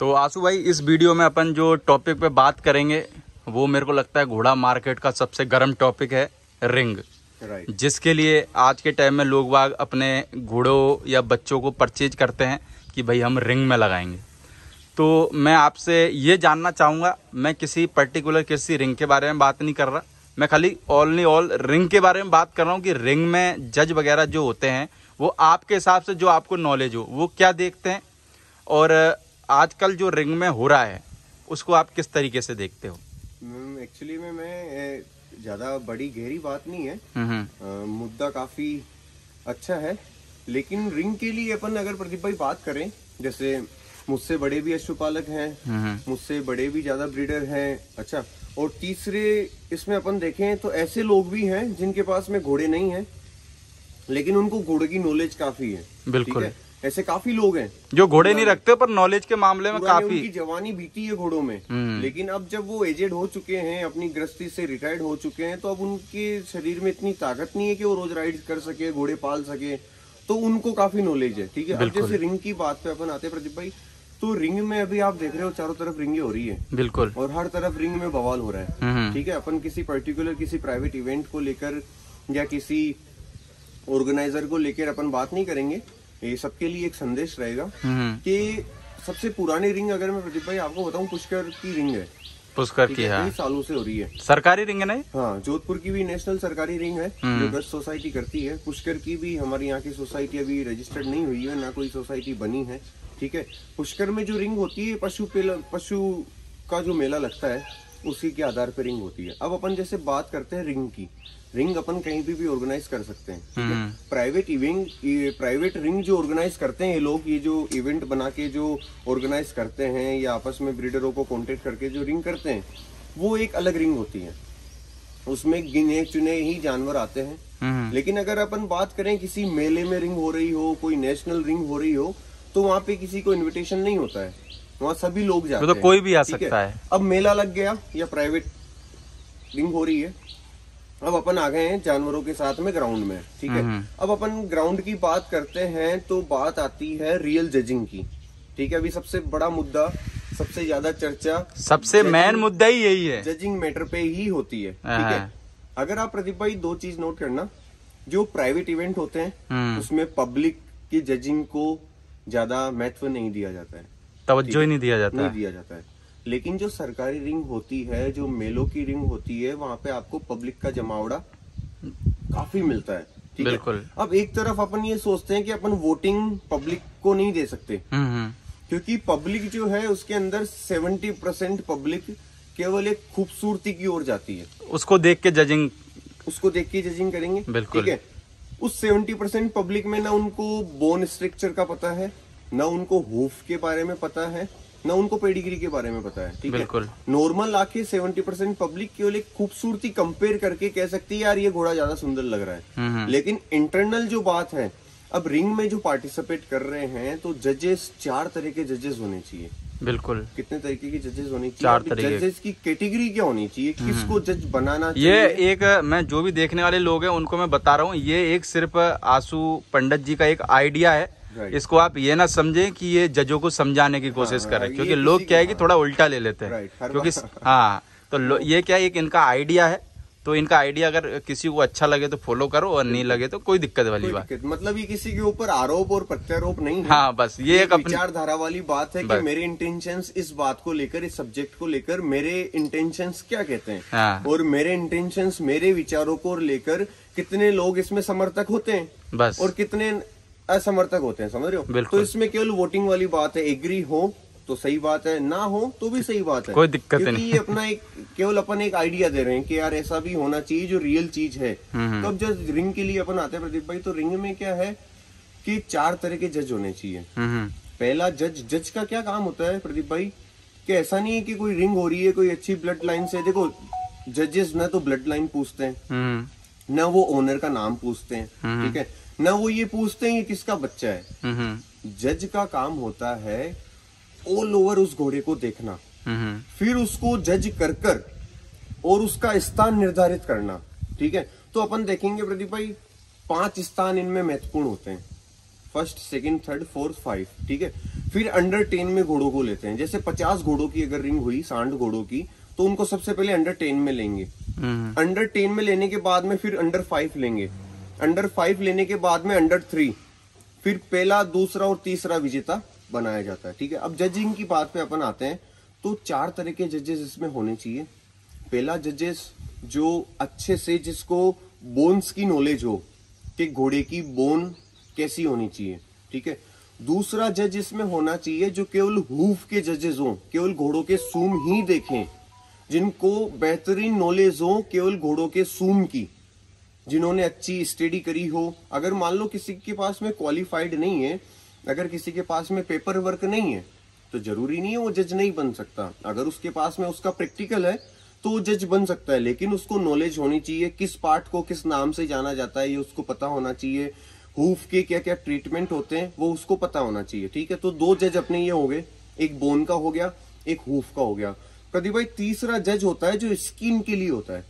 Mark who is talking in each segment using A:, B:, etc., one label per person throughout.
A: तो आशु भाई, इस वीडियो में अपन जो टॉपिक पे बात करेंगे वो मेरे को लगता है घोड़ा मार्केट का सबसे गर्म टॉपिक है, रिंग। जिसके लिए आज के टाइम में लोग बाग अपने घोड़ों या बच्चों को परचेज करते हैं कि भाई हम रिंग में लगाएंगे। तो मैं आपसे ये जानना चाहूँगा, मैं किसी पर्टिकुलर किसी रिंग के बारे में बात नहीं कर रहा, मैं खाली ऑल रिंग के बारे में बात कर रहा हूँ कि रिंग में जज वगैरह जो होते हैं वो आपके हिसाब से, जो आपको नॉलेज हो, वो क्या देखते हैं और आजकल जो रिंग में हो रहा है उसको आप किस तरीके से देखते हो?
B: एक्चुअली में मैं ज्यादा बड़ी गहरी बात नहीं है, मुद्दा काफी अच्छा है, लेकिन रिंग के लिए अपन अगर प्रदीप भाई बात करें, जैसे मुझसे बड़े भी पशुपालक हैं, मुझसे बड़े भी ज्यादा ब्रीडर हैं, अच्छा, और तीसरे इसमें अपन देखें तो ऐसे लोग भी हैं जिनके पास में घोड़े नहीं हैं लेकिन उनको घोड़े की नॉलेज काफी है।
A: बिल्कुल,
B: ऐसे काफी लोग हैं जो
A: घोड़े नहीं रखते पर नॉलेज के मामले में काफी,
B: उनकी जवानी बीती है घोड़ों में, लेकिन अब जब वो एजेड हो चुके हैं, अपनी गृहस्थी से रिटायर्ड हो चुके हैं, तो अब उनके शरीर में इतनी ताकत नहीं है कि वो रोज राइड कर सके, घोड़े पाल सके, तो उनको काफी नॉलेज है। ठीक है, अब जैसे रिंग की बात पे अपन आते हैं प्रदीप भाई, तो रिंग में अभी आप देख रहे हो चारों तरफ रिंगे हो रही है।
A: बिल्कुल,
B: और हर तरफ रिंग में बवाल हो रहा है। ठीक है, अपन किसी पर्टिकुलर किसी प्राइवेट इवेंट को लेकर या किसी ऑर्गेनाइजर को लेकर अपन बात नहीं करेंगे, ये सबके लिए एक संदेश रहेगा कि सबसे पुरानी रिंग अगर मैं प्रदीप भाई आपको बताऊं, पुष्कर की रिंग है। पुष्कर की कई सालों से हो रही है,
A: सरकारी रिंग है ना?
B: हाँ, जोधपुर की भी नेशनल सरकारी रिंग है जो गस्ट सोसाइटी करती है। पुष्कर की भी हमारी यहाँ की सोसाइटी अभी रजिस्टर्ड नहीं हुई है, ना कोई सोसाइटी बनी है। ठीक है, पुष्कर में जो रिंग होती है, पशु का जो मेला लगता है उसी के आधार पर रिंग होती है। अब अपन जैसे बात करते हैं रिंग की, रिंग अपन कहीं भी ऑर्गेनाइज कर सकते हैं। प्राइवेट रिंग जो ऑर्गेनाइज करते हैं ये लोग, ये जो इवेंट बना के जो ऑर्गेनाइज करते हैं या आपस में ब्रीडरों को कांटेक्ट करके जो रिंग करते हैं, वो एक अलग रिंग होती है, उसमें गिने चुने ही जानवर आते हैं। लेकिन अगर अपन बात करें किसी मेले में रिंग हो रही हो, कोई नेशनल रिंग हो रही हो, तो वहाँ पे किसी को इन्विटेशन नहीं होता है, वहाँ सभी लोग जाते हैं,
A: तो कोई भी आ सकता है।
B: अब मेला लग गया या प्राइवेट रिंग हो रही है, अब अपन आ गए हैं जानवरों के साथ में ग्राउंड में। ठीक है, अब अपन ग्राउंड की बात करते हैं तो बात आती है रियल जजिंग की। ठीक है, अभी सबसे बड़ा मुद्दा, सबसे ज्यादा चर्चा,
A: सबसे मेन मुद्दा ही यही है,
B: जजिंग मैटर पे ही होती है। ठीक है, अगर आप प्रदीप भाई दो चीज नोट करना, जो प्राइवेट इवेंट होते हैं उसमें पब्लिक की जजिंग को ज्यादा महत्व नहीं दिया जाता है,
A: तवज्जो ही नहीं दिया
B: जाता है। लेकिन जो सरकारी रिंग होती है, जो मेलों की रिंग होती है, वहाँ पे आपको पब्लिक का जमावड़ा काफी मिलता है। ठीक है, अब एक तरफ अपन ये सोचते हैं कि अपन वोटिंग पब्लिक को नहीं दे सकते, क्योंकि पब्लिक जो है उसके अंदर 70% पब्लिक केवल एक खूबसूरती की ओर जाती है,
A: उसको देख के जजिंग
B: करेंगे।
A: बिल्कुल,
B: ठीक है, उस 70% पब्लिक में ना उनको बोन स्ट्रक्चर का पता है, ना उनको हूफ के बारे में पता है, ना उनको पेडिग्री के बारे में पता है। ठीक है, नॉर्मल आके 70% पब्लिक केवल एक खूबसूरती कंपेयर करके कह सकती है यार ये घोड़ा ज्यादा सुंदर लग रहा है, लेकिन इंटरनल जो बात है, अब रिंग में जो पार्टिसिपेट कर रहे हैं तो जजेस 4 तरह के जजेस होने चाहिए।
A: बिल्कुल,
B: कितने तरीके के जजेस होने चाहिए?
A: 4 तरीके।
B: जजेस की कैटेगरी क्या होनी चाहिए, किसको जज बनाना चाहिए?
A: ये एक, मैं जो भी देखने वाले लोग हैं उनको मैं बता रहा हूँ, ये एक सिर्फ आशु पंडित जी का एक आइडिया है। इसको आप ये ना समझें कि ये जजों को समझाने की कोशिश कर रहे हैं, क्योंकि लोग क्या है कि थोड़ा उल्टा ले लेते हैं, क्योंकि तो ये क्या है, एक इनका आइडिया है, तो इनका आइडिया अगर किसी को अच्छा लगे तो फॉलो करो और नहीं लगे तो कोई दिक्कत वाली बात,
B: मतलब ये किसी के ऊपर आरोप और प्रत्यारोप नहीं है।
A: हाँ, बस ये एक
B: विचारधारा वाली बात है कि मेरे इंटेंशंस इस बात को लेकर, इस सब्जेक्ट को लेकर मेरे इंटेंशंस क्या कहते हैं, और मेरे इंटेंशंस, मेरे विचारों को लेकर कितने लोग इसमें समर्थक होते हैं बस, और कितने असमर्थक होते हैं, समझ रहे हो? तो इसमें केवल वोटिंग वाली बात है, एग्री हो तो सही बात है, ना हो तो भी सही बात है,
A: कोई दिक्कत नहीं।
B: ये अपना केवल अपन एक आइडिया दे रहे हैं कि यार ऐसा भी होना चाहिए जो रियल चीज है। तो अब जब रिंग के लिए अपन आते हैं प्रदीप भाई, तो रिंग में क्या है कि 4 तरह के जज होने चाहिए। पहला जज का क्या काम होता है प्रदीप भाई, कि ऐसा नहीं है कि कोई रिंग हो रही है कोई अच्छी ब्लड लाइन से, देखो जजेस न तो ब्लड लाइन पूछते हैं, न वो ओनर का नाम पूछते हैं, ठीक है, न वो ये पूछते हैं कि किसका बच्चा है। जज का काम होता है ऑल ओवर उस घोड़े को देखना, फिर उसको जज कर और उसका स्थान निर्धारित करना। ठीक है, तो अपन देखेंगे प्रदीप भाई 5 स्थान इनमें महत्वपूर्ण होते हैं। फर्स्ट, सेकंड, थर्ड, फोर्थ, 5, ठीक है। फिर अंडर 10 में घोड़ों को लेते हैं। जैसे 50 घोड़ों की अगर रिंग हुई, सांड घोड़ों की, तो उनको सबसे पहले अंडर 10 में लेंगे। अंडर 10 में लेने के बाद में फिर अंडर 5 लेंगे। अंडर 5 लेने के बाद में अंडर 3, फिर पहला, दूसरा और तीसरा विजेता बनाया जाता है, ठीक है। अब जजिंग की बात पे अपन आते हैं, तो 4 तरह के जजेस इसमें होने चाहिए। पहला जजेस जो अच्छे से, जिसको बोन्स की नॉलेज हो कि घोड़े की बोन कैसी होनी चाहिए, ठीक है। दूसरा जज इसमें होना चाहिए जो केवल हूफ के जजेस हो, केवल घोड़ों के सूम ही देखें, जिनको बेहतरीन नॉलेज हो केवल घोड़ों के सूम की, जिन्होंने अच्छी स्टडी करी हो। अगर मान लो किसी के पास में क्वालिफाइड नहीं है, अगर किसी के पास में पेपर वर्क नहीं है, तो जरूरी नहीं है वो जज नहीं बन सकता। अगर उसके पास में उसका प्रैक्टिकल है तो वो जज बन सकता है, लेकिन उसको नॉलेज होनी चाहिए, किस पार्ट को किस नाम से जाना जाता है ये उसको पता होना चाहिए, हूफ के क्या क्या ट्रीटमेंट होते हैं वो उसको पता होना चाहिए, ठीक है। तो 2 जज अपने ये हो गए, एक बोन का हो गया, एक हूफ का हो गया। प्रदीप भाई, तीसरा जज होता है जो स्किन के लिए होता है।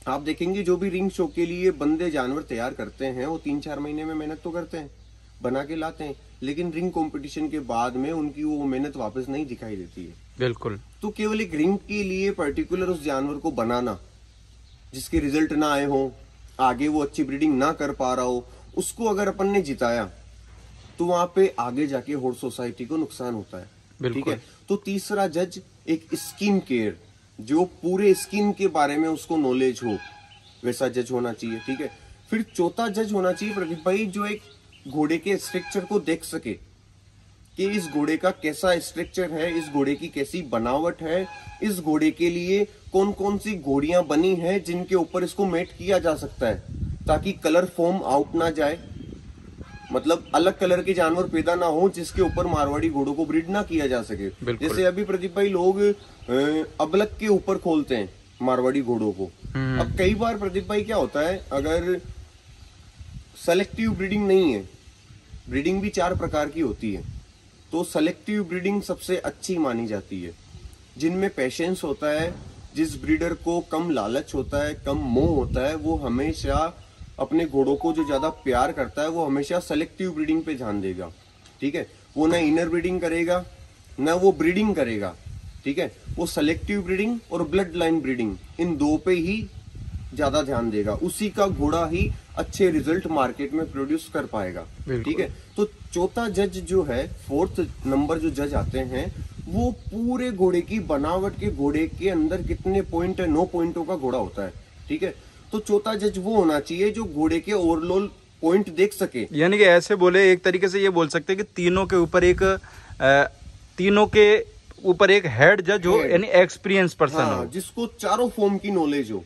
B: आप देखेंगे जो भी रिंग शो के लिए बंदे जानवर तैयार करते हैं वो 3-4 महीने में मेहनत तो करते हैं, बना के लाते हैं, लेकिन रिंग कंपटीशन के बाद में उनकी वो मेहनत वापस नहीं दिखाई देती है।
A: बिल्कुल।
B: तो केवल एक रिंग के लिए पर्टिकुलर उस जानवर को बनाना, जिसके रिजल्ट ना आए हो, आगे वो अच्छी ब्रीडिंग ना कर पा रहा हो, उसको अगर अपन ने जिताया तो वहां पे आगे जाके हॉर्स सोसाइटी को नुकसान होता है, ठीक है। तो तीसरा जज एक स्किन केयर, जो पूरे स्किन के बारे में उसको नॉलेज हो, वैसा जज होना चाहिए, ठीक है। फिर चौथा जज होना चाहिए प्रदीप भाई जो एक घोड़े के स्ट्रक्चर को देख सके कि इस घोड़े का कैसा स्ट्रक्चर है, इस घोड़े की कैसी बनावट है, इस घोड़े के लिए कौन कौन सी घोड़ियां बनी हैं जिनके ऊपर इसको मेट किया जा सकता है, ताकि कलर फॉर्म आउट ना जाए, मतलब अलग कलर के जानवर पैदा ना हो जिसके ऊपर मारवाड़ी घोड़ों को ब्रीड ना किया जा सके। जैसे अभी प्रदीप भाई लोग अबलक के ऊपर खोलते हैं मारवाड़ी घोड़ों को। अब कई बार प्रदीप भाई क्या होता है, अगर सेलेक्टिव ब्रीडिंग नहीं है, ब्रीडिंग भी 4 प्रकार की होती है, तो सेलेक्टिव ब्रीडिंग सबसे अच्छी मानी जाती है, जिनमें पेशेंस होता है, जिस ब्रीडर को कम लालच होता है, कम मोह होता है, वो हमेशा अपने घोड़ों को जो ज्यादा प्यार करता है वो हमेशा सेलेक्टिव ब्रीडिंग पे ध्यान देगा, ठीक है। वो ना इनर ब्रीडिंग करेगा ना वो ब्रीडिंग करेगा, ठीक है। वो सेलेक्टिव ब्रीडिंग और ब्लड लाइन ब्रीडिंग, इन 2 पे ही ज्यादा ध्यान देगा, उसी का घोड़ा ही अच्छे रिजल्ट मार्केट में प्रोड्यूस कर पाएगा, ठीक है। तो चौथा जज जो है, 4th नंबर जो जज आते हैं, वो पूरे घोड़े की बनावट के, घोड़े के अंदर कितने पॉइंट है, 9 पॉइंटों का घोड़ा होता है, ठीक है। तो चौथा जज वो होना चाहिए जो घोड़े के ओवरऑल पॉइंट देख सके।
A: यानी कि ऐसे बोले, एक तरीके से ये बोल सकते हैं कि तीनों के ऊपर एक हेड जज हो, यानी एक्सपीरियंस पर्सन हो,
B: जिसको चारों फॉर्म की नॉलेज हो,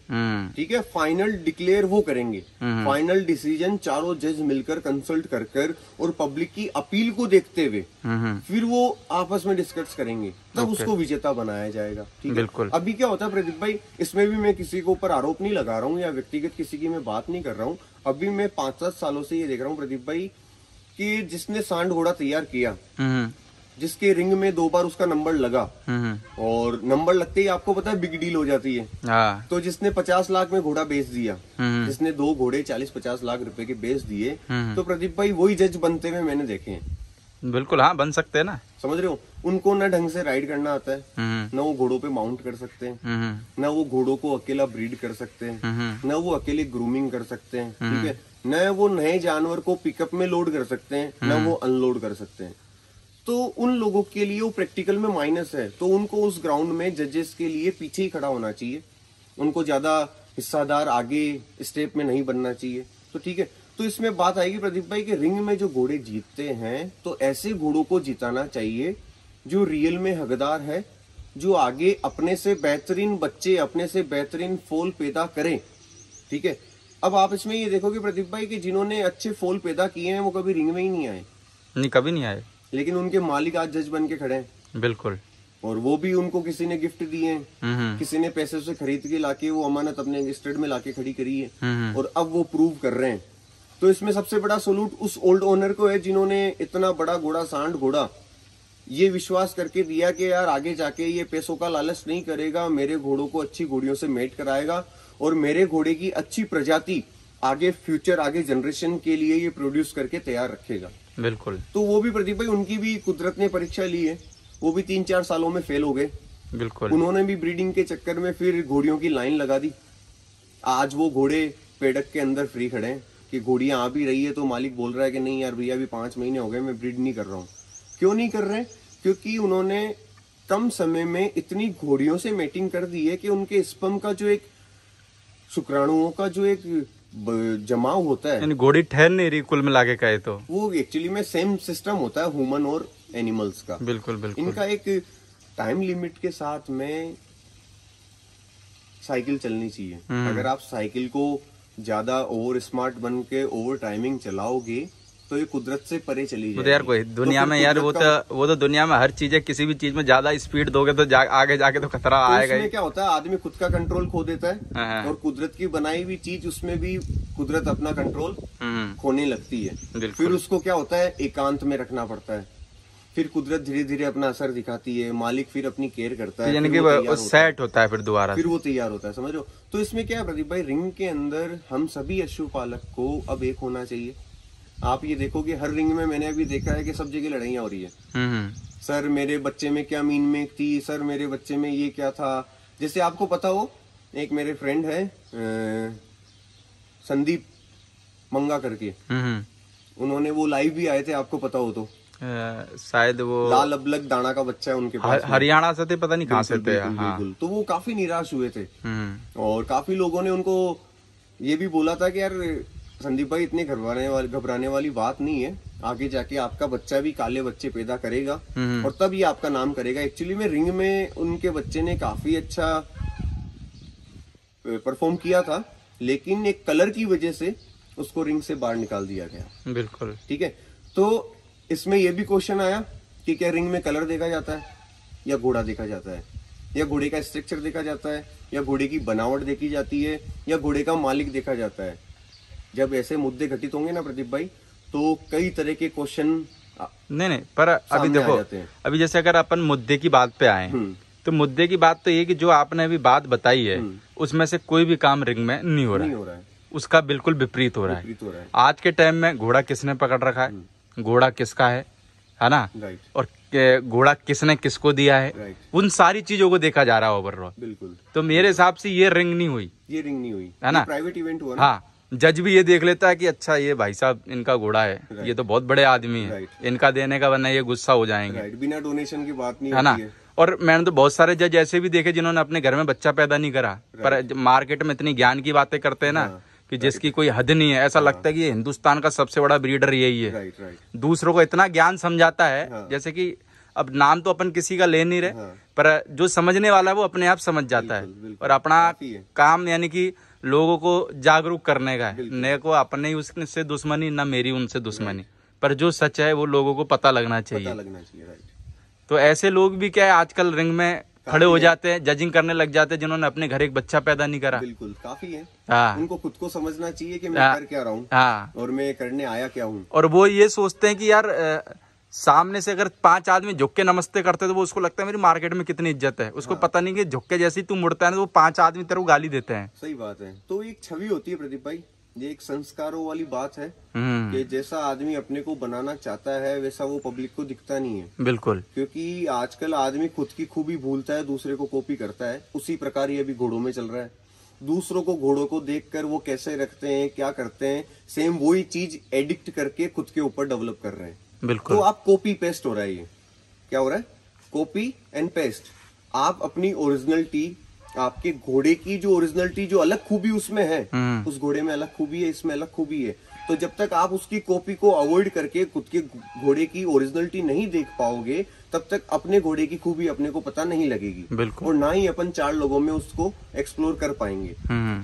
B: ठीक है। फाइनल डिक्लेयर वो करेंगे, फाइनल डिसीजन चारों जज मिलकर कंसल्ट कर और पब्लिक की अपील को देखते हुए फिर वो आपस में डिस्कस करेंगे, तब उसको विजेता बनाया जाएगा, ठीक है।
A: बिल्कुल।
B: अभी क्या होता है प्रदीप भाई, इसमें भी मैं किसी के ऊपर आरोप नहीं लगा रहा हूँ या व्यक्तिगत किसी की मैं बात नहीं कर रहा हूँ। अभी मैं 5-7 सालों से ये देख रहा हूँ प्रदीप भाई कि जिसने सांड घोड़ा तैयार किया, जिसके रिंग में 2 बार उसका नंबर लगा, और नंबर लगते ही आपको पता है बिग डील हो जाती है। तो जिसने 50 लाख में घोड़ा बेच दिया, जिसने 2 घोड़े 40-50 लाख रुपए के बेच दिए, तो प्रदीप भाई वही जज बनते हुए मैंने देखे हैं।
A: बिल्कुल, हाँ, बन सकते हैं ना,
B: समझ रहे हो। उनको ना ढंग से राइड करना आता है, ना वो घोड़ों पे माउंट कर सकते हैं, ना वो घोड़ों को अकेला ब्रीड कर सकते हैं, ना वो अकेले ग्रूमिंग कर सकते हैं, ठीक है, न वो नए जानवर को पिकअप में लोड कर सकते हैं, न वो अनलोड कर सकते हैं। तो उन लोगों के लिए वो प्रैक्टिकल में माइनस है, तो उनको उस ग्राउंड में जजेस के लिए पीछे ही खड़ा होना चाहिए, उनको ज्यादा हिस्सादार आगे स्टेप में नहीं बनना चाहिए, तो ठीक है। तो इसमें बात आएगी प्रदीप भाई कि रिंग में जो घोड़े जीतते हैं, तो ऐसे घोड़ों को जिताना चाहिए जो रियल में हकदार है, जो आगे अपने से बेहतरीन बच्चे, अपने से बेहतरीन फोल पैदा करें, ठीक है। अब आप इसमें ये देखोगे प्रदीप भाई कि जिन्होंने अच्छे फोल पैदा किए हैं वो कभी रिंग में ही नहीं आए,
A: नहीं, कभी नहीं आए,
B: लेकिन उनके मालिक आज जज बन के खड़े हैं।
A: बिल्कुल।
B: और वो भी उनको किसी ने गिफ्ट दिए हैं, किसी ने पैसे से खरीद के लाके वो अमानत अपने स्टेट में लाके खड़ी करी है, और अब वो प्रूव कर रहे हैं। तो इसमें सबसे बड़ा सलूट उस ओल्ड ओनर को है जिन्होंने इतना बड़ा घोड़ा, सांड घोड़ा, ये विश्वास करके दिया कि यार आगे जाके ये पैसों का लालच नहीं करेगा, मेरे घोड़ों को अच्छी घोड़ियों से मेट कराएगा और मेरे घोड़े की अच्छी प्रजाति आगे फ्यूचर, आगे जनरेशन के लिए ये प्रोड्यूस करके तैयार रखेगा।
A: बिल्कुल।
B: तो वो भी प्रदीप भाई, उनकी भी कुदरत ने परीक्षा ली है, वो भी 3-4 सालों में फेल हो गए।
A: बिल्कुल।
B: उन्होंने भी ब्रीडिंग के चक्कर में फिर घोड़ियों की लाइन लगा दी। आज वो घोड़े पेडक के अंदर फ्री खड़े हैं कि घोड़ियां आ भी रही है तो मालिक बोल रहा है कि नहीं यार भैया, अभी 5 महीने हो गए, मैं ब्रीड नहीं कर रहा हूँ। क्यों नहीं कर रहे? क्योंकि उन्होंने कम समय में इतनी घोड़ियों से मेटिंग कर दी है कि उनके स्पर्म का जो एक शुक्राणुओं का जो एक जमाव होता है,
A: यानी घोड़ी ठहर नहीं रही कुल मिला के कहे तो, वो
B: एक्चुअली में सेम सिस्टम होता है ह्यूमन और एनिमल्स का।
A: बिल्कुल बिल्कुल।
B: इनका एक टाइम लिमिट के साथ में साइकिल चलनी चाहिए। अगर आप साइकिल को ज्यादा ओवर स्मार्ट बन के ओवर टाइमिंग चलाओगे तो ये कुदरत से परे चली जाएगी।
A: तो यार कोई दुनिया में यार वो तो दुनिया में हर चीज है, किसी भी चीज में ज्यादा स्पीड दोगे तो आगे जाके तो खतरा आएगा ही।
B: क्या होता है, आदमी खुद का कंट्रोल खो देता है और कुदरत की बनाई हुई चीज, उसमें भी कुदरत अपना कंट्रोल खोने लगती है। फिर उसको क्या होता है, एकांत में रखना पड़ता है। फिर कुदरत धीरे धीरे अपना असर दिखाती है, मालिक फिर अपनी केयर करता है,
A: यानी कि वो सेट होता है, फिर दोबारा
B: फिर वो तैयार होता है, समझ लो। तो इसमें क्या है प्रदीप भाई, रिंग के अंदर हम सभी पशुपालक को अब एक होना चाहिए। आप ये देखो कि हर रिंग में मैंने अभी देखा है कि सब जगह लड़ाइयाँ हो रही है। सर मेरे बच्चे में क्या मीन में थी, सर मेरे बच्चे में ये क्या था। जैसे आपको पता हो, एक मेरे फ्रेंड है संदीप मंगा करके, उन्होंने वो लाइव भी आए थे, आपको पता हो तो
A: शायद वो
B: लाल अबलग दाना का बच्चा है उनके पास,
A: हरियाणा से थे, पता नहीं कहाँ से थे।
B: बिल्कुल। तो वो काफी निराश हुए थे और काफी लोगों ने उनको ये भी बोला था कि यार संदीप भाई, इतने घबराने वाली बात नहीं है, आगे जाके आपका बच्चा भी काले बच्चे पैदा करेगा और तब ये आपका नाम करेगा। एक्चुअली में रिंग में उनके बच्चे ने काफी अच्छा परफॉर्म किया था, लेकिन एक कलर की वजह से उसको रिंग से बाहर निकाल दिया गया।
A: बिल्कुल।
B: ठीक है, तो इसमें यह भी क्वेश्चन आया कि क्या रिंग में कलर देखा जाता है या घोड़ा देखा जाता है, या घोड़े का स्ट्रक्चर देखा जाता है, या घोड़े की बनावट देखी जाती है, या घोड़े का मालिक देखा जाता है। जब ऐसे मुद्दे घटित होंगे ना प्रदीप भाई, तो कई तरह के क्वेश्चन
A: नहीं पर अभी देखो, अभी जैसे अगर अपन मुद्दे की बात पे आए तो मुद्दे की बात तो ये कि जो आपने अभी बात बताई है उसमें से कोई भी काम रिंग में नहीं हो रहा है, उसका बिल्कुल विपरीत हो रहा है। आज के टाइम में घोड़ा किसने पकड़ रखा है, घोड़ा किसका है ना, और घोड़ा किसने किसको दिया है, उन सारी चीजों को देखा जा रहा है ओवरऑल।
B: बिल्कुल।
A: तो मेरे हिसाब से ये रिंग नहीं हुई, है ना,
B: प्राइवेट इवेंट हुआ ना।
A: हाँ, जज भी ये देख लेता है कि अच्छा ये भाई साहब इनका घोड़ा है, ये तो बहुत बड़े आदमी है, इनका देने का, वरना ये गुस्सा हो जाएंगे।
B: बिना डोनेशन की बात नहीं
A: है ना। और मैंने तो बहुत सारे जज ऐसे भी देखे जिन्होंने अपने घर में बच्चा पैदा नहीं करा, पर मार्केट में इतनी ज्ञान की बातें करते हैं ना कि जिसकी कोई हद नहीं है। ऐसा लगता है कि ये हिंदुस्तान का सबसे बड़ा ब्रीडर यही है। दूसरों को इतना ज्ञान समझाता है, जैसे कि अब नाम तो अपन किसी का ले नहीं रहे, पर जो समझने वाला है वो अपने आप समझ जाता है। और अपना काम यानी कि लोगों को जागरूक करने का है, न को अपने ही उससे दुश्मनी, ना मेरी उनसे दुश्मनी, पर जो सच है वो लोगों को पता लगना चाहिए। तो ऐसे लोग भी क्या है आजकल रिंग में खड़े हो जाते हैं, जजिंग करने लग जाते हैं, जिन्होंने अपने घर एक बच्चा पैदा नहीं करा।
B: बिल्कुल, काफी है। उनको खुद को समझना चाहिए कि मैं कर क्या रहा हूँ और मैं करने आया क्या हूँ।
A: और वो ये सोचते हैं कि यार सामने से अगर 5 आदमी झुक के नमस्ते करते तो वो उसको लगता है मेरी मार्केट में कितनी इज्जत है। उसको पता नहीं कि झुक के जैसे ही तू मुड़ता है ना तो वो 5 आदमी तेरे को गाली देते हैं।
B: सही बात है। तो एक छवि होती है प्रदीप भाई, ये एक संस्कारों वाली बात है कि जैसा आदमी अपने को बनाना चाहता है वैसा वो पब्लिक को दिखता नहीं है।
A: बिल्कुल।
B: क्योंकि आजकल आदमी खुद की खूबी भूलता है, दूसरे को कॉपी करता है। उसी प्रकार ये भी घोड़ों में चल रहा है। दूसरों को घोड़ों को देखकर वो कैसे रखते हैं, क्या करते हैं, सेम वही चीज एडिक्ट करके खुद के ऊपर डेवलप कर रहे हैं।
A: बिल्कुल।
B: तो आप कॉपी पेस्ट हो रहा है, ये क्या हो रहा है, कॉपी एंड पेस्ट। आप अपनी ओरिजिनलिटी, आपके घोड़े की जो ओरिजिनलिटी, जो अलग खूबी उसमें है, उस घोड़े में अलग खूबी है, इसमें अलग खूबी है। तो जब तक आप उसकी कॉपी को अवॉइड करके खुद के घोड़े की ओरिजिनलिटी नहीं देख पाओगे, तब तक अपने घोड़े की खूबी अपने को पता नहीं लगेगी।
A: बिल्कुल।
B: और ना ही अपन 4 लोगों में उसको एक्सप्लोर कर पाएंगे।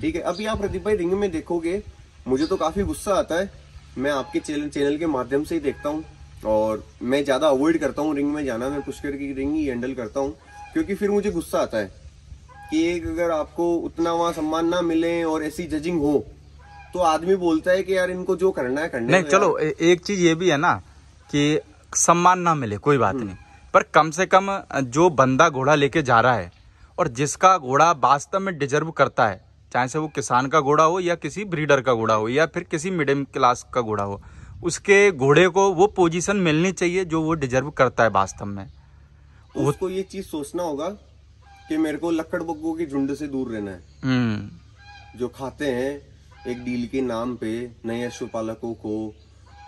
B: ठीक है। अभी आप प्रदीप भाई रिंग में देखोगे, मुझे तो काफी गुस्सा आता है। मैं आपके चैनल के माध्यम से ही देखता हूँ और मैं ज्यादा अवॉइड करता हूँ रिंग में जाना। मैं पुष्कर की रिंग ही हैंडल करता हूँ, क्योंकि फिर मुझे गुस्सा आता है कि एक अगर आपको उतना वहां सम्मान ना मिले और ऐसी जजिंग हो तो आदमी बोलता है कि यार इनको जो करना है करने।
A: नहीं, चलो एक चीज ये भी है ना कि सम्मान ना मिले कोई बात नहीं, पर कम से कम जो बंदा घोड़ा लेके जा रहा है और जिसका घोड़ा वास्तव में डिजर्व करता है चाहे से वो किसान का घोड़ा हो या किसी ब्रीडर का घोड़ा हो या फिर किसी मिडिल क्लास का घोड़ा हो, उसके घोड़े को वो पोजीशन मिलनी चाहिए जो वो डिजर्व करता है वास्तव में।
B: उसको ये चीज सोचना होगा कि मेरे को लक्कड़ बग्गों के झुंड से दूर रहना है, जो खाते हैं एक डील के नाम पे नए अश्वपालकों को,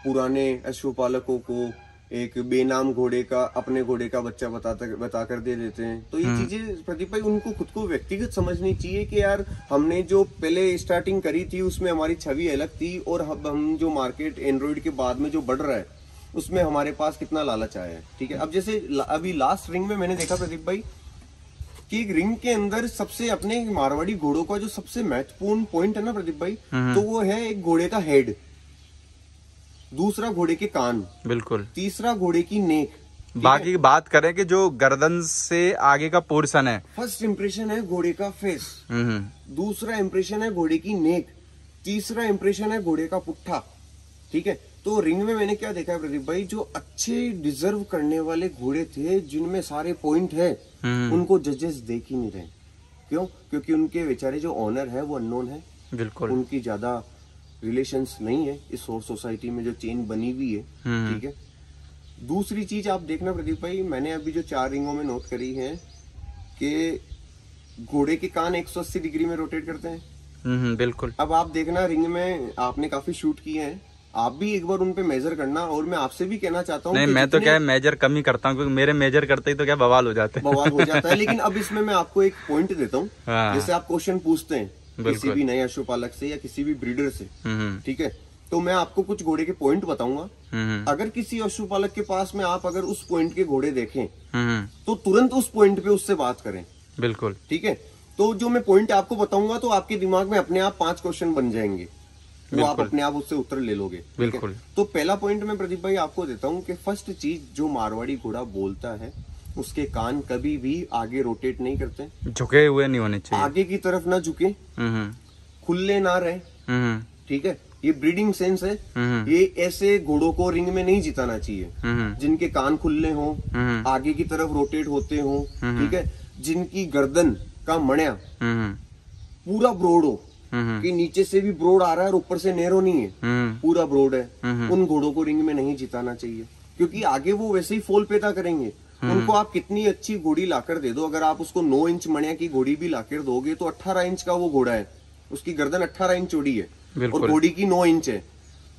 B: पुराने अश्वपालकों को एक बेनाम घोड़े का, अपने घोड़े का बच्चा बताकर दे देते हैं। तो ये चीजें प्रदीप भाई उनको खुद को व्यक्तिगत समझनी चाहिए कि यार हमने जो पहले स्टार्टिंग करी थी उसमें हमारी छवि अलग थी, और हम जो मार्केट एंड्रॉइड के बाद में जो बढ़ रहा है उसमें हमारे पास कितना लालच आया है। ठीक है, अब जैसे अभी लास्ट रिंग में मैंने देखा प्रदीप भाई कि एक रिंग के अंदर सबसे अपने मारवाड़ी घोड़ों का जो सबसे महत्वपूर्ण पॉइंट है ना प्रदीप भाई, तो वो है एक घोड़े का हेड, दूसरा घोड़े के कान,
A: बिल्कुल,
B: तीसरा घोड़े की नेक।
A: बाकी बात करें कि जो गर्दन से आगे का पोर्शन है,
B: फर्स्ट इंप्रेशन है घोड़े का फेस, दूसरा इंप्रेशन है घोड़े की नेक, तीसरा इंप्रेशन है घोड़े का पुट्ठा। ठीक है, तो रिंग में मैंने क्या देखा है प्रदीप भाई, जो अच्छे डिजर्व करने वाले घोड़े थे जिनमें सारे पॉइंट है, उनको जजेस देख ही नहीं रहे। क्यों? क्योंकि उनके बेचारे जो ऑनर है वो अननोन है,
A: बिल्कुल,
B: उनकी ज्यादा रिलेशंस नहीं है इस हॉर्स सोसाइटी में जो चेन बनी हुई है। ठीक है, दूसरी चीज आप देखना प्रदीप भाई, मैंने अभी जो 4 रिंगों में नोट करी है कि घोड़े के कान 180 डिग्री में रोटेट करते हैं।
A: बिल्कुल।
B: अब आप देखना रिंग में आपने काफी शूट किए हैं, आप भी एक बार उन पे मेजर करना, और मैं आपसे भी कहना चाहता हूँ
A: नहीं, मैं तो क्या है मेजर कम ही करता हूँ, क्योंकि मेरे मेजर करते ही तो क्या बवाल हो जाते हैं।
B: बवाल हो जाता है। लेकिन अब इसमें मैं आपको एक पॉइंट देता हूँ, जैसे आप क्वेश्चन पूछते हैं किसी भी नए अश्वपालक से या किसी भी ब्रीडर से, ठीक है, तो मैं आपको कुछ घोड़े के पॉइंट बताऊंगा। अगर किसी अश्वपालक के पास में आप अगर उस पॉइंट के घोड़े देखें तो तुरंत उस पॉइंट पे उससे बात करें।
A: बिल्कुल,
B: ठीक है, तो जो मैं पॉइंट आपको बताऊंगा तो आपके दिमाग में अपने आप 5 क्वेश्चन बन जाएंगे, वो आप अपने आप उससे उत्तर ले लोगे।
A: बिल्कुल।
B: तो पहला पॉइंट मैं प्रदीप भाई आपको देता हूँ कि फर्स्ट चीज जो मारवाड़ी घोड़ा बोलता है, उसके कान कभी भी आगे रोटेट नहीं करते,
A: झुके हुए नहीं होने चाहिए,
B: आगे की तरफ ना झुके, खुले ना रहे। ठीक है, ये ब्रीडिंग सेंस है। ये ऐसे घोड़ों को रिंग में नहीं जिताना चाहिए जिनके कान खुले हों, आगे की तरफ रोटेट होते हों। ठीक है, जिनकी गर्दन का मणिया पूरा ब्रोड हो, कि नीचे से भी ब्रोड आ रहा है और ऊपर से नैरो नहीं है, पूरा ब्रोड है, उन घोड़ों को रिंग में नहीं जिताना चाहिए, क्योंकि आगे वो वैसे ही फोल पैदा करेंगे। उनको आप कितनी अच्छी घोड़ी लाकर दे दो, अगर आप उसको 9 इंच मणिया की घोड़ी भी लाकर दोगे तो 18 इंच का वो घोड़ा है, उसकी गर्दन 18 इंच चौड़ी है और घोड़ी की 9 इंच है,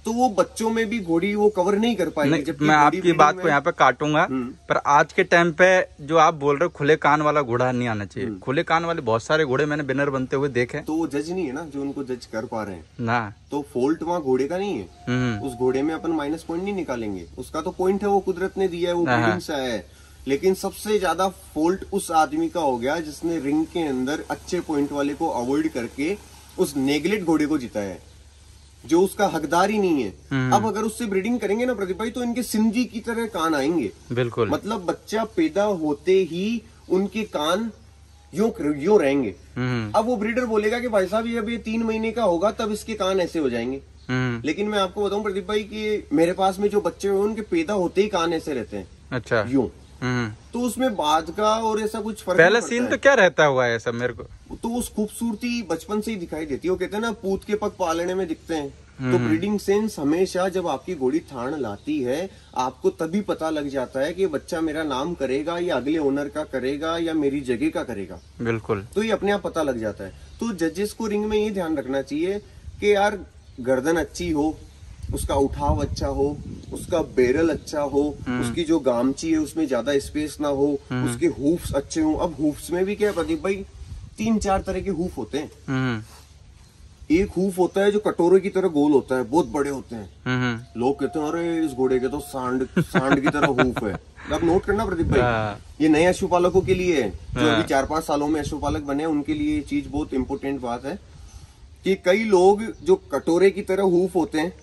B: तो वो बच्चों में भी घोड़ी वो कवर नहीं कर पाएगी। जबकि
A: मैं आपकी बात को यहाँ पे काटूंगा, पर आज के टाइम पे जो आप बोल रहे हो खुले कान वाला घोड़ा नहीं आना चाहिए। खुले कान वाले बहुत सारे घोड़े मैंने विनर बनते हुए देखे,
B: तो वो जज नहीं है ना जो उनको जज कर पा रहे हैं
A: ना,
B: तो फॉल्ट वहाँ घोड़े का नहीं है। उस घोड़े में अपन माइनस पॉइंट नहीं निकालेंगे, उसका तो पॉइंट है, वो कुदरत ने दिया है, वो ब्रीडिंग से आया है। लेकिन सबसे ज्यादा फॉल्ट उस आदमी का हो गया जिसने रिंग के अंदर अच्छे पॉइंट वाले को अवॉइड करके उस नेगलेक्ट घोड़े को जिताया है, जो उसका हकदार ही नहीं है। अब अगर उससे ब्रीडिंग करेंगे ना प्रदीप भाई, तो इनके सिंजी की तरह कान आएंगे।
A: बिल्कुल,
B: मतलब बच्चा पैदा होते ही उनके कान यूं रहेंगे। अब वो ब्रीडर बोलेगा कि भाई साहब ये अभी 3 महीने का होगा तब इसके कान ऐसे हो जाएंगे। लेकिन मैं आपको बताऊं प्रदीप भाई कि मेरे पास में जो बच्चे हुए उनके पैदा होते ही कान ऐसे रहते हैं।
A: अच्छा,
B: यूं। तो उसमें बाद का और ऐसा कुछ फर्क
A: पहला सीन तो क्या रहता हुआ है ऐसा मेरे को,
B: तो उस खूबसूरती बचपन से ही दिखाई देती है। वो कहते हैं ना पूत के पग पालने में दिखते हैं। तो ब्रीडिंग सेंस हमेशा जब आपकी घोड़ी थान लाती है, आपको तभी पता लग जाता है कि बच्चा मेरा नाम करेगा या अगले ओनर का करेगा या मेरी जगह का करेगा।
A: बिल्कुल,
B: तो ये अपने आप पता लग जाता है। तो जजेस को रिंग में ये ध्यान रखना चाहिए कि यार गर्दन अच्छी हो, उसका उठाव अच्छा हो, उसका बैरल अच्छा हो, उसकी जो गामची है उसमें ज्यादा स्पेस ना हो, उसके हूफ्स अच्छे हों। अब हूफ्स में भी क्या है प्रदीप भाई, 3-4 तरह के हूफ होते हैं। एक हूफ होता है जो कटोरे की तरह गोल होता है, बहुत बड़े होते हैं। लोग कहते हैं अरे इस घोड़े के तो सांड की तरह हूफ है। आप नोट करना प्रदीप भाई, ये नए अश्वपालकों के लिए है, जो अभी 4-5 सालों में अश्वपालक बने, उनके लिए ये चीज बहुत इंपोर्टेंट बात है कि कई लोग जो कटोरे की तरह हूफ होते हैं,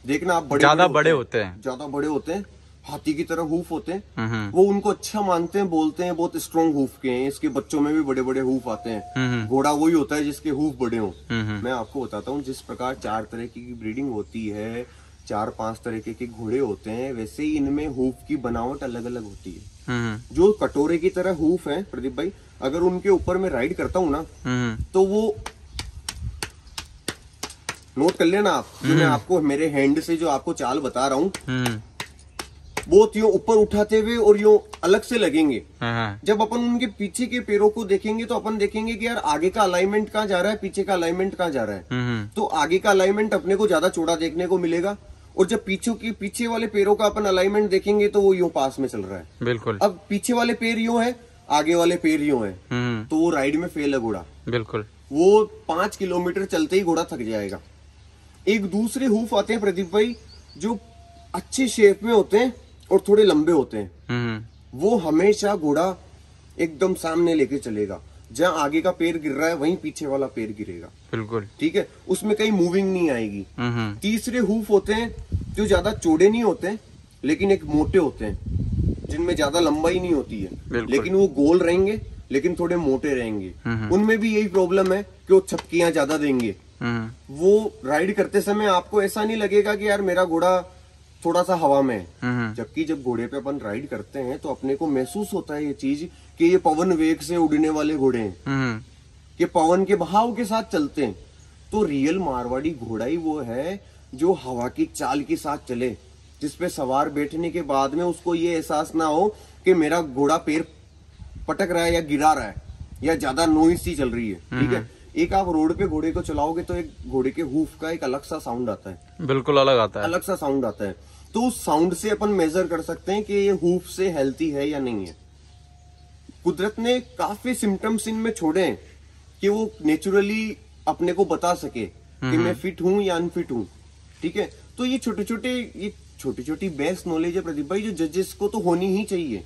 B: देखना आप
A: ज्यादा बड़े होते हैं,
B: ज्यादा बड़े होते हैं, हाथी की तरह हूफ होते हैं, वो उनको अच्छा मानते हैं, बोलते हैं बहुत स्ट्रॉन्ग हूफ के हैं, इसके बच्चों में भी बड़े बड़े हूफ आते हैं। घोड़ा वही होता है जिसके हूफ बड़े हों। मैं आपको बताता हूँ, जिस प्रकार 4 तरह की ब्रीडिंग होती है, 4-5 तरह के घोड़े होते हैं, वैसे ही इनमें हूफ की बनावट अलग अलग होती है। जो कटोरे की तरह हूफ है प्रदीप भाई, अगर उनके ऊपर मैं राइड करता हूँ ना, तो वो नोट कर लेना आप, जो मैं आपको मेरे हैंड से जो आपको चाल बता रहा हूँ, वो यूं ऊपर उठाते हुए और यूं अलग से लगेंगे। जब अपन उनके पीछे के पैरों को देखेंगे तो अपन देखेंगे कि यार आगे का अलाइनमेंट कहाँ जा रहा है, पीछे का अलाइनमेंट कहाँ जा रहा है। तो आगे का अलाइनमेंट अपने को ज्यादा चौड़ा देखने को मिलेगा, और जब पीछे वाले पैरों का अपन अलाइनमेंट देखेंगे तो वो यूं पास में चल रहा है।
A: बिल्कुल।
B: अब पीछे वाले पैर यूं है, आगे वाले पैर यूं है, तो वो राइड में फेल है घोड़ा।
A: बिल्कुल।
B: वो 5 किलोमीटर चलते ही घोड़ा थक जाएगा। एक दूसरे हूफ आते हैं प्रदीप भाई, जो अच्छे शेप में होते हैं और थोड़े लंबे होते हैं। वो हमेशा घोड़ा एकदम सामने लेके चलेगा, जहाँ आगे का पैर गिर रहा है वहीं पीछे वाला पैर गिरेगा।
A: बिल्कुल।
B: ठीक है, उसमें कहीं मूविंग नहीं आएगी। तीसरे हूफ होते हैं जो ज्यादा चौड़े नहीं होते लेकिन एक मोटे होते हैं, जिनमें ज्यादा लंबाई नहीं होती है, लेकिन वो गोल रहेंगे लेकिन थोड़े मोटे रहेंगे। उनमें भी यही प्रॉब्लम है कि वो छपकियां ज्यादा देंगे। वो राइड करते समय आपको ऐसा नहीं लगेगा कि यार मेरा घोड़ा थोड़ा सा हवा में है, जबकि जब घोड़े पे अपन राइड करते हैं तो अपने को महसूस होता है ये चीज कि ये पवन वेग से उड़ने वाले घोड़े हैं, ये पवन के बहाव के साथ चलते हैं। तो रियल मारवाड़ी घोड़ा ही वो है जो हवा की चाल के साथ चले, जिसपे सवार बैठने के बाद में उसको ये एहसास ना हो कि मेरा घोड़ा पैर पटक रहा है या गिरा रहा है या ज्यादा नॉइज सी चल रही है। ठीक है, एक आप रोड पे घोड़े को चलाओगे तो एक घोड़े के हूफ का एक अलग सा साउंड आता है।
A: बिल्कुल अलग आता है,
B: अलग सा साउंड आता है। तो उस साउंड से अपन मेजर कर सकते हैं कि ये हूफ से हेल्थी है या नहीं है। कुदरत ने काफी सिम्टम्स इनमें छोड़े हैं कि वो नेचुरली अपने को बता सके कि मैं फिट हूं या अनफिट हूं। ठीक है, तो ये छोटी छोटी बेस्ट नॉलेज है प्रदीप भाई, जो जजेस को तो होनी ही चाहिए।